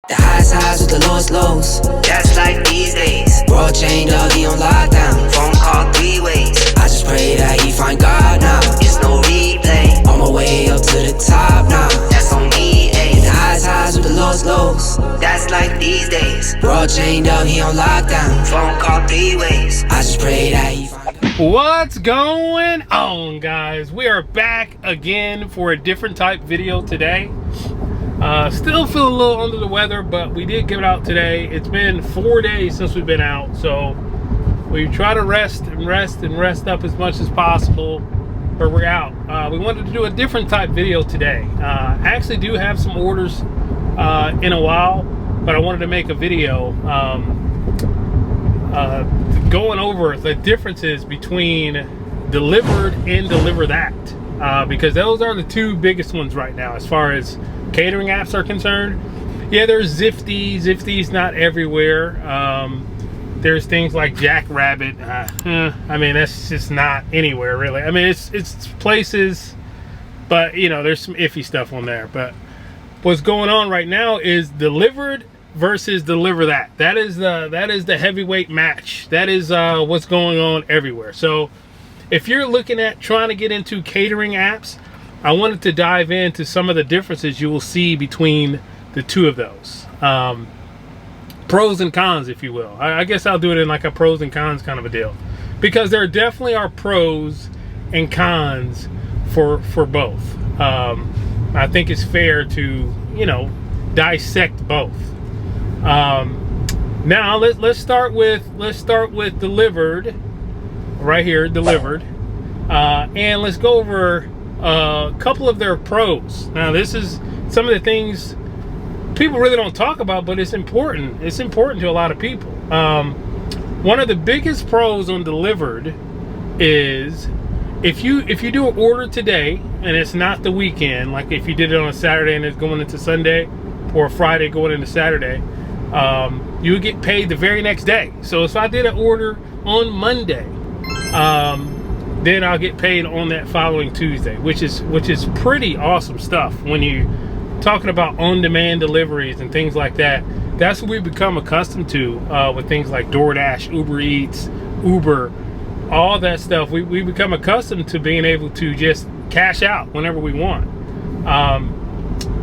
The highs with the lows. That's like these days. World chained up, he on lockdown. Phone call 3 ways. I just pray that he find God now. It's no replay. On my way up to the top now. That's on me, ayy. The highs with the lows. That's like these days. World chained up, he on lockdown. Phone call 3 ways. I just pray that he find God. What's going on, guys? We are back again for a different type video today. Still feel a little under the weather, but we did get out today. It's been 4 days since we've been out, so we try to rest up as much as possible, but we're out. We wanted to do a different type video today. I actually do have some orders in a while, but I wanted to make a video going over the differences between Dlivrd and DeliverThat, because those are the two biggest ones right now as far as catering apps are concerned. Yeah, there's Zifty. Zifty's not everywhere. There's things like Jackrabbit. I mean, that's just not anywhere really. I mean, it's places, but you know, there's some iffy stuff on there. But what's going on right now is Dlivrd versus DeliverThat. That is the heavyweight match. That is what's going on everywhere. So if you're looking at trying to get into catering apps, I wanted to dive into some of the differences you will see between the two of those. Pros and cons, if you will. I guess I'll do it in like a pros and cons kind of a deal, because there definitely are pros and cons for both. I think it's fair to, you know, dissect both. Now let's start with Dlivrd right here, Dlivrd, and let's go over a couple of their pros. Now, this is some of the things people really don't talk about, but it's important. It's important to a lot of people. One of the biggest pros on Dlivrd is if you do an order today and it's not the weekend, like if you did it on a Saturday and it's going into Sunday, or a Friday going into Saturday, you would get paid the very next day. So if I did an order on Monday, then I'll get paid on that following Tuesday, which is pretty awesome stuff. When you talking about on-demand deliveries and things like that, that's what we've become accustomed to with things like DoorDash, Uber Eats, Uber, all that stuff. We become accustomed to being able to just cash out whenever we want.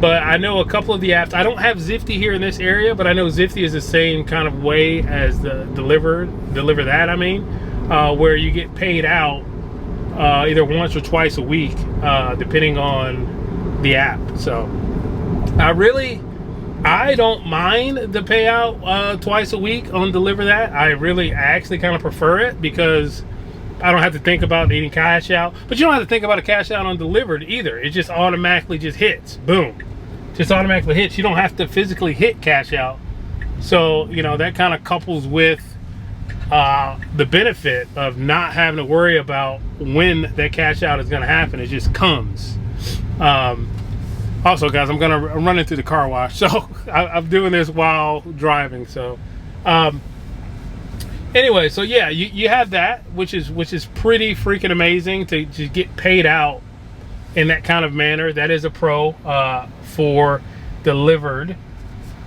But I know a couple of the apps. I don't have Zifty here in this area, but I know Zifty is the same kind of way as the DeliverThat. I mean, where you get paid out either once or twice a week, depending on the app. So I don't mind the payout twice a week on DeliverThat. I actually kind of prefer it, because I don't have to think about needing cash out. But you don't have to think about a cash out on Dlivrd either. It just automatically just hits. Boom. Just automatically hits. You don't have to physically hit cash out. So, you know, that kind of couples with the benefit of not having to worry about when that cash out is going to happen. It just comes. Also, guys, I'm running through the car wash, so I'm doing this while driving. So anyway, so yeah, you have that, which is pretty freaking amazing to just get paid out in that kind of manner. That is a pro for Dlivrd.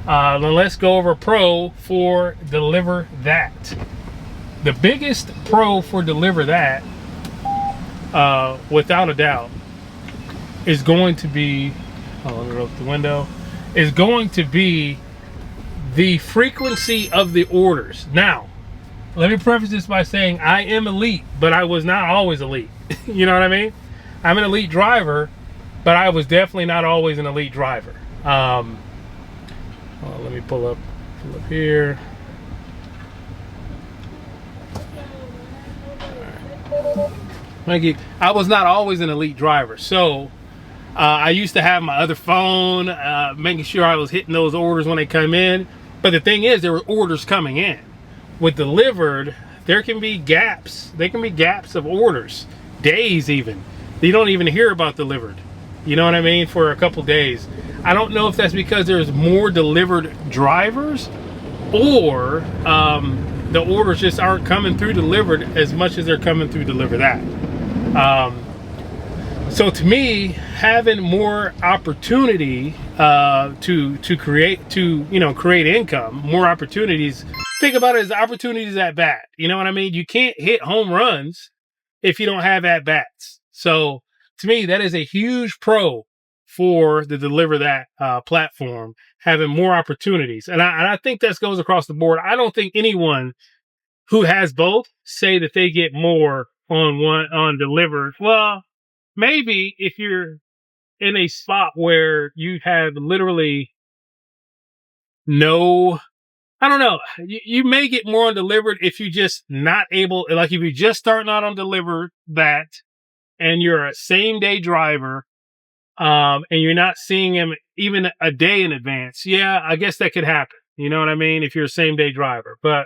Then let's go over pro for DeliverThat. The biggest pro for DeliverThat, without a doubt, is going to be, let me roll up the window, is going to be the frequency of the orders. Now, let me preface this by saying I am elite, but I was not always elite. You know what I mean? I'm an elite driver, but I was definitely not always an elite driver. Let me pull up here. I was not always an elite driver, so I used to have my other phone, making sure I was hitting those orders when they come in. But the thing is, there were orders coming in. With Dlivrd, there can be gaps. There can be gaps of orders, days even. You don't even hear about Dlivrd. You know what I mean? For a couple days. I don't know if that's because there's more Dlivrd drivers, or the orders just aren't coming through Dlivrd as much as they're coming through DeliverThat. So to me, having more opportunity to create income, more opportunities. Think about it as opportunities at bat. You know what I mean? You can't hit home runs if you don't have at bats. So to me, that is a huge pro for the DeliverThat platform, having more opportunities. And I think that goes across the board. I don't think anyone who has both say that they get more on Deliverd. Well, maybe if you're in a spot where you have literally no, I don't know. You may get more on Deliverd if you just not able, like if you're just starting out on DeliverThat and you're a same day driver, and you're not seeing him even a day in advance. Yeah, I guess that could happen. You know what I mean? If you're a same day driver. But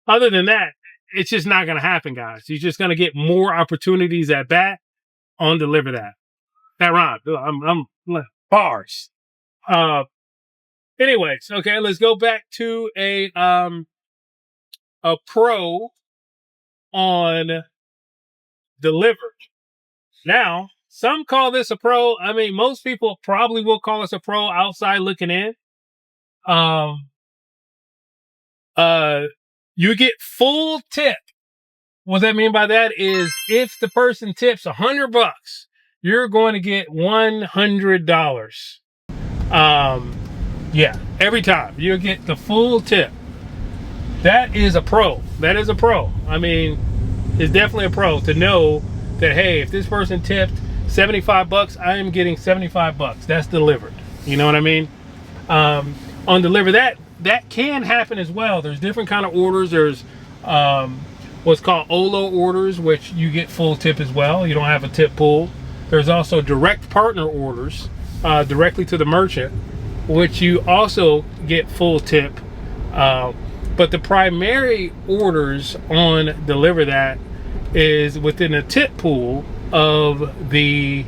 other than that, it's just not going to happen, guys. You're just going to get more opportunities at bat on DeliverThat. That rhymed. I'm bars. Anyways, okay, let's go back to a pro on Dlivrd. Now, some call this a pro. I mean, most people probably will call us a pro outside looking in. You get full tip. What that mean by that is if the person tips $100, you're going to get $100. Yeah, every time you'll get the full tip. That is a pro. That is a pro. I mean, it's definitely a pro to know that, hey, if this person tipped $75, I am getting $75. That's Dlivrd. You know what I mean? On DeliverThat, that can happen as well. There's different kind of orders. There's what's called OLO orders, which you get full tip as well. You don't have a tip pool. There's also direct partner orders directly to the merchant, which you also get full tip. But the primary orders on DeliverThat is within a tip pool of the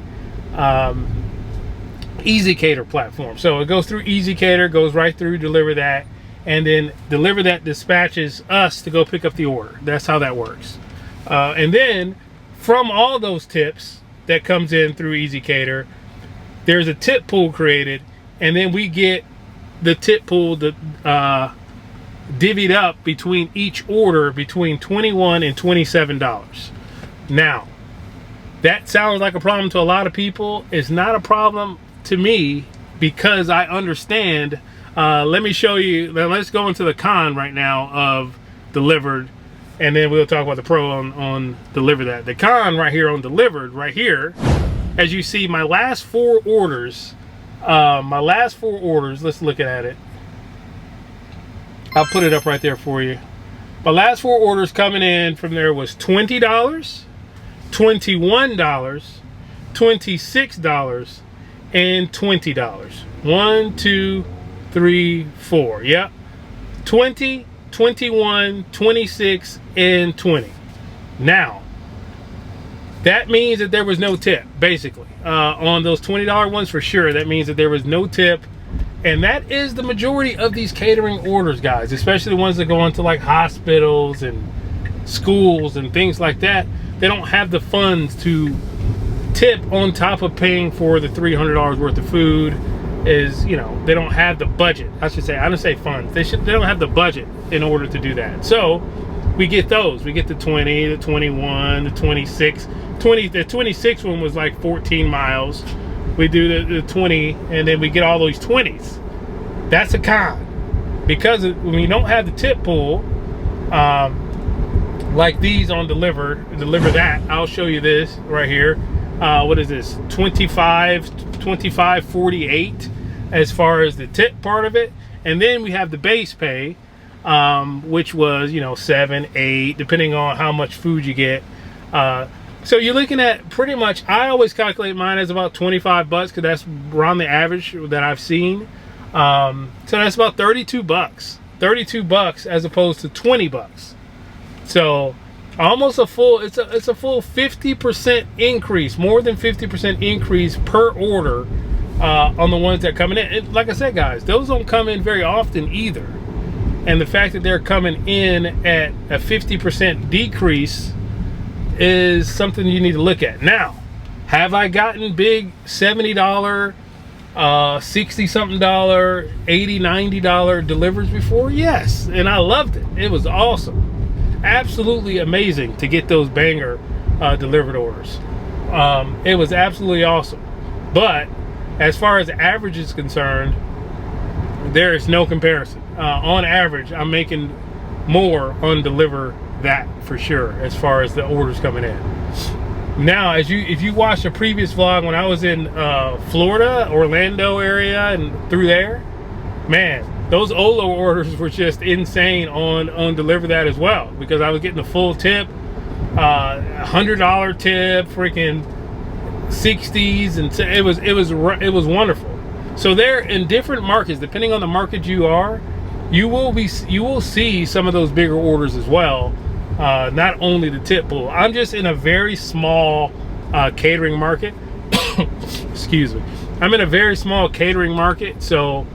EasyCater platform. So it goes through EasyCater, goes right through DeliverThat, and then DeliverThat dispatches us to go pick up the order. That's how that works. And then from all those tips that comes in through EasyCater, there's a tip pool created, and then we get the tip pool divvied up between each order between $21 and $27. Now, that sounds like a problem to a lot of people. It's not a problem to me because I understand. Let me show you. Let's go into the con right now of Dlivrd, and then we'll talk about the pro on DeliverThat. The con right here on Dlivrd, right here, as you see, my last four orders. Let's look at it. I'll put it up right there for you. My last four orders coming in from there was $20, $21, $26, and $20. 1, 2, 3, 4. Yep. 20, 21, 26, and 20. Now, that means that there was no tip, basically. On those $20 ones, for sure, that means that there was no tip. And that is the majority of these catering orders, guys, especially the ones that go into like hospitals and schools and things like that. They don't have the funds to tip on top of paying for the $300 worth of food. Is, you know, they don't have the budget. I should say, I didn't say funds. They don't have the budget in order to do that. So we get those. We get the 20, the 21, the 26. The 26 one was like 14 miles. We do the 20, and then we get all those 20s. That's a con. Because when you don't have the tip pool, like these on DeliverThat, I'll show you this right here. What is this? 25.48 as far as the tip part of it. And then we have the base pay, which was, you know, 7, 8, depending on how much food you get. So you're looking at pretty much, I always calculate mine as about $25 because that's around the average that I've seen. So that's about $32. $32 as opposed to $20. So almost a full, it's a full 50% increase, more than 50% increase per order on the ones that come in. And like I said, guys, those don't come in very often either. And the fact that they're coming in at a 50% decrease is something you need to look at. Now, Have I gotten big $70, $60-something, $80, $90 delivers before? Yes, and I loved it. It was awesome, absolutely amazing to get those banger delivered orders. It was absolutely awesome. But as far as average is concerned, there is no comparison. On average, I'm making more on DeliverThat for sure, as far as the orders coming in. Now, if you watched a previous vlog when I was in Florida, Orlando area, and through there, man, those Olo orders were just insane on DeliverThat as well, because I was getting a full tip, $100 tip, freaking 60s, and it was wonderful. So there, in different markets, depending on the market you are, you will see some of those bigger orders as well. Not only the tip pool. I'm just in a very small catering market. Excuse me. I'm in a very small catering market, so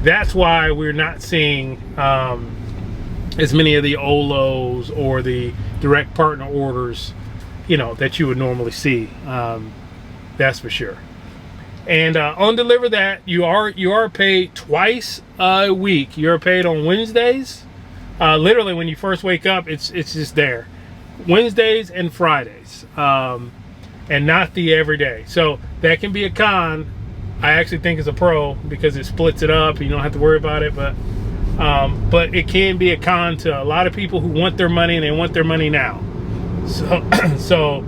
that's why we're not seeing as many of the Olos or the direct partner orders, you know, that you would normally see. That's for sure. And on DeliverThat, you are paid twice a week. You're paid on Wednesdays. Literally, when you first wake up, it's just there. Wednesdays and Fridays, and not the everyday. So that can be a con. I actually think it's a pro because it splits it up. You don't have to worry about it. But it can be a con to a lot of people who want their money, and they want their money now. So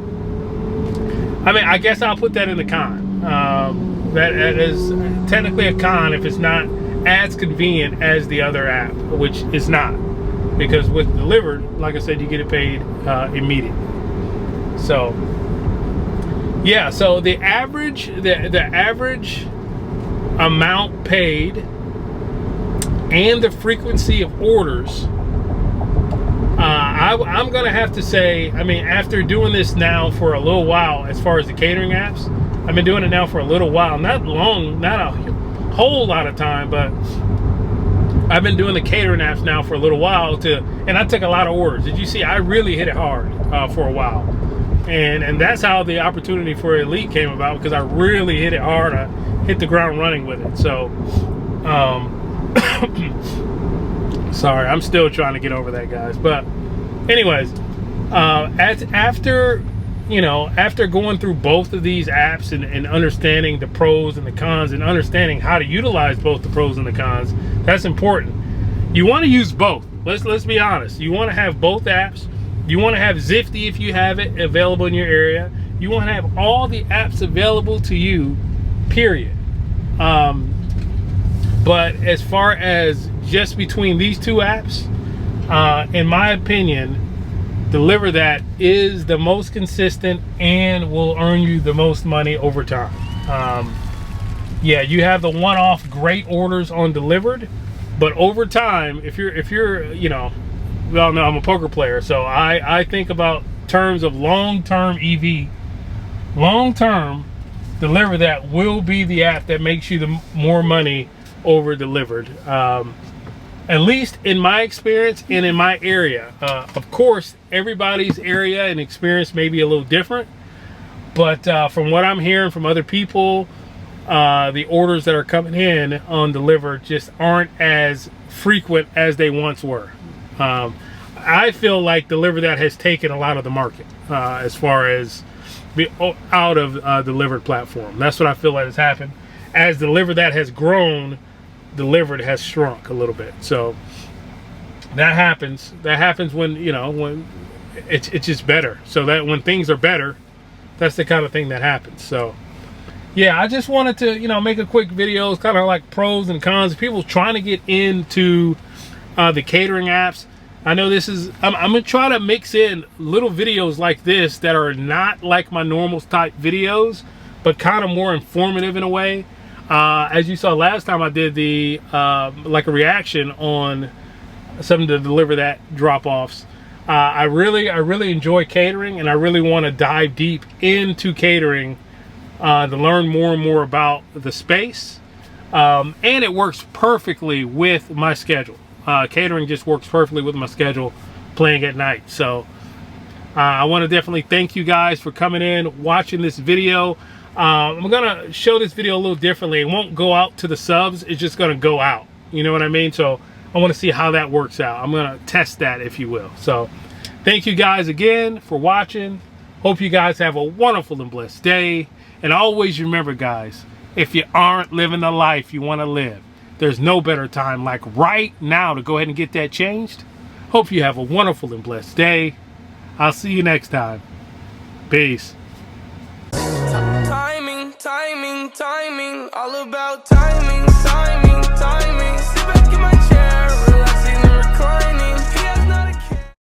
I mean, I guess I'll put that in the con. That is technically a con if it's not as convenient as the other app, which is not, because with Dlivrd, like I said, you get it paid immediately. So yeah, so the average amount paid and the frequency of orders, I'm gonna have to say, I mean, after doing this now for a little while, as far as the catering apps, I've been doing it now for a little while, not long, not a whole lot of time, but I've been doing the catering apps now for a little while and I took a lot of orders. Did you see? I really hit it hard for a while, and that's how the opportunity for Elite came about, because I really hit it hard. I hit the ground running with it. So sorry, I'm still trying to get over that, guys. But anyways, after going through both of these apps and understanding the pros and the cons, and understanding how to utilize both the pros and the cons, that's important. You want to use both. Let's be honest. You want to have both apps. You want to have Zifty if you have it available in your area. You want to have all the apps available to you, period. But as far as just between these two apps, in my opinion, DeliverThat is the most consistent and will earn you the most money over time. Yeah, you have the one-off great orders on Dlivrd, but over time, if you're you know, well, no, I'm a poker player, so I think about terms of long-term EV. Long-term, DeliverThat will be the app that makes you the more money over Dlivrd. At least in my experience and in my area. Of course, everybody's area and experience may be a little different, but from what I'm hearing from other people, the orders that are coming in on Dlivrd just aren't as frequent as they once were. I feel like DeliverThat has taken a lot of the market as far as out of the Dlivrd platform. That's what I feel like has happened. As DeliverThat has grown, Dlivrd has shrunk a little bit. So that happens when, you know, when it's just better. So that when things are better, that's the kind of thing that happens. So yeah, I just wanted to, you know, make a quick video. It's kind of like pros and cons. People trying to get into the catering apps. I know this is, I'm gonna try to mix in little videos like this that are not like my normal type videos, but kind of more informative in a way. As you saw last time, I did the like a reaction on some of the DeliverThat drop-offs. I really enjoy catering, and I really want to dive deep into catering to learn more and more about the space. And it works perfectly with my schedule. Catering just works perfectly with my schedule, playing at night. So I want to definitely thank you guys for coming in, watching this video. I'm gonna show this video a little differently. It won't go out to the subs, it's just gonna go out, you know what I mean? So I want to see how that works out. I'm gonna test that, if you will. So thank you guys again for watching. Hope you guys have a wonderful and blessed day. And always remember, guys, if you aren't living the life you want to live, there's no better time like right now to go ahead and get that changed. Hope you have a wonderful and blessed day. I'll see you next time. Peace. Timing, timing, timing, all about timing.